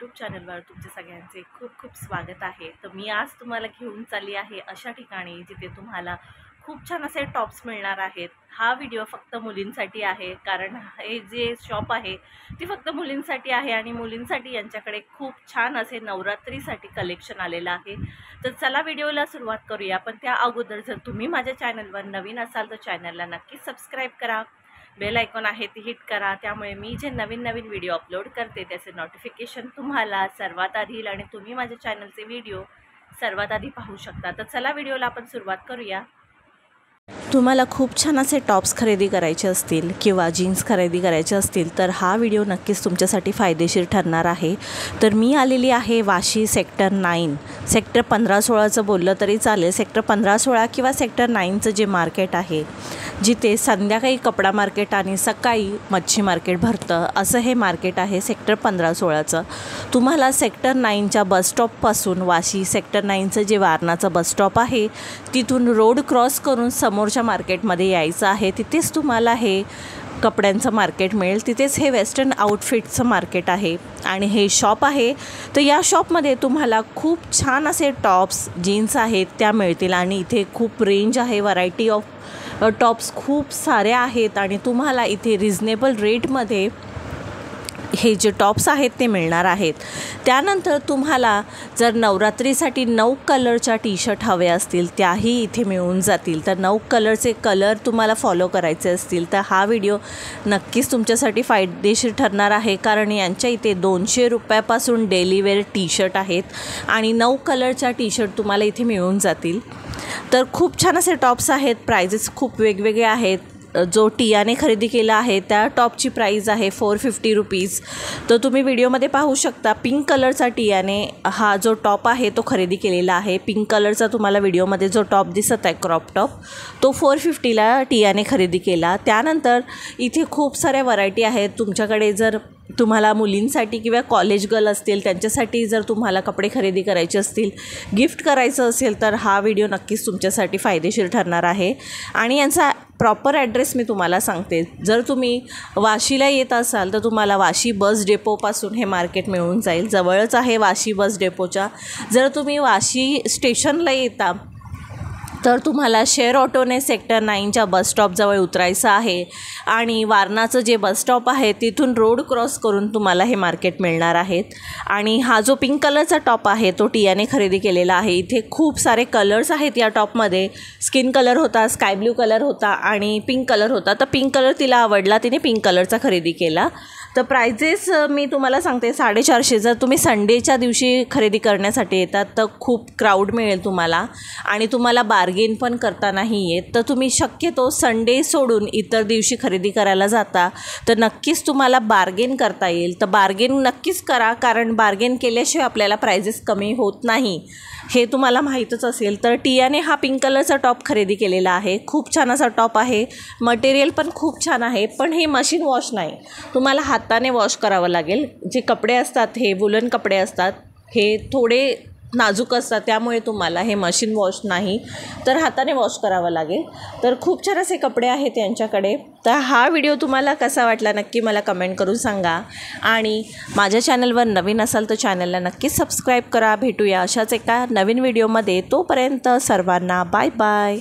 YouTube चॅनलवर तुमचे सगळ्यांचे खूप खूप स्वागत आहे। तर मी आज तुम्हाला घेऊन चालली आहे अशा ठिकाणी जिथे तुम्हाला खूप छान असे टॉप्स मिळणार आहेत। हा व्हिडिओ फक्त मुलींसाठी आहे, कारण हे जे शॉप आहे ती फक्त मुलींसाठी आहे आणि मुलींसाठी यांच्याकडे खूप छान असे नवरात्रीसाठी कलेक्शन आलेलं आहे। तर चला व्हिडिओला सुरुवात करूया। पण त्या अगोदर जर तुम्ही माझ्या चॅनलवर नवीन असाल तर चॅनलला नक्की सबस्क्राईब करा, बेल आयकॉन आहे ती हिट करा, त्यामुळे मी जे नवीन व्हिडिओ अपलोड करते त्याचे नोटिफिकेशन तुम्हाला सर्वात आधी येईल आणि तुम्ही माझ्या चॅनलचे व्हिडिओ सर्वात आधी पाहू शकता। तर चला व्हिडिओला आपण सुरुवात करूया। तुम्हाला खूप छान असे टॉप्स खरेदी करायचे असतील किंवा जीन्स खरेदी करायचे असतील तर हा व्हिडिओ नक्कीच तुमच्यासाठी फायदेशीर ठरणार आहे। तर मी आलेली आहे वाशी सेक्टर 9, सेक्टर 15-16चं बोललं तरी चालेल। सेक्टर 15-16 किंवा सेक्टर 9चं जे मार्केट आहे, जिथे संध्याकाळी कपडा मार्केट आणि सकाळी मच्छी मार्केट भरतं, असं हे मार्केट आहे सेक्टर 15-16चं। तुम्हाला सेक्टर 9च्या बसस्टॉपपासून वाशी सेक्टर 9चं जे वारणाचं बसस्टॉप आहे तिथून रोड क्रॉस करून समोरच्या मार्केटमध्ये यायचं आहे। तिथेच तुम्हाला हे कपड्यांचं मार्केट मिळेल, तिथेच हे वेस्टर्न आउटफिटचं मार्केट आहे आणि हे शॉप आहे। तर या शॉपमध्ये तुम्हाला खूप छान असे टॉप्स जीन्स आहेत त्या मिळतील आणि इथे खूप रेंज आहे, व्हरायटी ऑफ टॉप्स खूप सारे आहेत आणि तुम्हाला इथे रिजनेबल रेटमध्ये हे जे टॉप्स आहेत ते मिळणार आहेत। त्यानंतर तुम्हाला जर नवरात्रीसाठी 9 कलरच्या टी शर्ट हवे असतील त्याही इथे मिळून जातील। तर 9 कलरचे कलर तुम्हाला फॉलो करायचे असतील तर हा व्हिडिओ नक्कीच तुमच्यासाठी फायदेशीर ठरणार आहे, कारण यांच्या इथे 200 रुपयापासून डेली वेअर टी शर्ट आहेत आणि 9 कलरच्या टी शर्ट तुम्हाला इथे मिळून जातील। तर खूप छान असे टॉप्स आहेत, प्राइजेस खूप वेगवेगळे आहेत। जो टियाने खरेदी केला आहे त्या टॉपची प्राइस आहे 450 रुपीज। तर तुम्ही व्हिडिओमध्ये पाहू शकता पिंक कलरचा टियाने हा जो टॉप आहे तो खरेदी केलेला आहे। पिंक कलरचा तुम्हाला व्हिडिओमध्ये जो टॉप दिसत आहे क्रॉप टॉप, तो 450ला टियाने खरेदी केला। त्यानंतर इथे खूप साऱ्या व्हरायटी आहेत। तुमच्याकडे जर तुम्हाला मुलींसाठी किंवा कॉलेज गर्ल असतील त्यांच्यासाठी जर तुम्हाला कपडे खरेदी करायचे असतील, गिफ्ट करायचं असेल तर हा व्हिडिओ नक्कीच तुमच्यासाठी फायदेशीर ठरणार आहे। आणि यांचा प्रॉपर ॲड्रेस मी तुम्हाला सांगते। जर तुम्ही वाशीला येत असाल तर तुम्हाला वाशी बस डेपोपासून हे मार्केट मिळून जाईल, जवळच आहे वाशी बस डेपोच्या। जर तुम्ही वाशी स्टेशनला येता तर तुम्हाला शेअर ऑटोने सेक्टर 9च्या बसस्टॉपजवळ उतरायचं आहे आणि वारणाचं जे बसस्टॉप आहे तिथून रोड क्रॉस करून तुम्हाला हे मार्केट मिळणार आहेत। आणि हा जो पिंक कलरचा टॉप आहे तो टियाने खरेदी केलेला आहे। इथे खूप सारे कलर्स आहेत या टॉपमध्ये, स्किन कलर होता, स्काय ब्ल्यू कलर होता आणि पिंक कलर होता। तर पिंक कलर तिला आवडला, तिने पिंक कलरचा खरेदी केला। तर प्राइजेस मी तुम्हाला सांगते 450। जर तुम्ही संडेच्या दिवशी खरेदी करण्यासाठी येतात तर खूप क्राऊड मिळेल तुम्हाला आणि तुम्हाला बार्गेन पण करता नाही येत। तर तुम्ही शक्यतो संडे सोडून इतर दिवशी खरेदी करायला जाता तर नक्कीच तुम्हाला बार्गेन करता येईल। तर बार्गेन नक्कीच करा, कारण बार्गेन केल्याशिवाय आपल्याला प्राइजेस कमी होत नाही, हे तुम्हाला माहीतच असेल। तर टियाने हा पिंक कलरचा टॉप खरेदी केलेला आहे। खूप छान असा टॉप आहे, मटेरियल पण खूप छान आहे, पण हे मशीन वॉश नाही, तुम्हाला हाताने वॉश करावं लागेल। जे कपडे असतात हे वुलन कपडे असतात, हे थोडे नाजूक असतात, त्यामुळे तुम्हाला हे मशीन वॉश नाही तर हाताने वॉश करावं लागेल। तर खूप छान असे कपडे आहेत यांच्याकडे। तर हा व्हिडिओ तुम्हाला कसा वाटला नक्की मला कमेंट करून सांगा आणि माझ्या चॅनलवर नवीन असाल तर चॅनलला नक्कीच सबस्क्राईब करा। भेटूया अशाच एका नवीन व्हिडिओमध्ये, तोपर्यंत सर्वांना बाय बाय।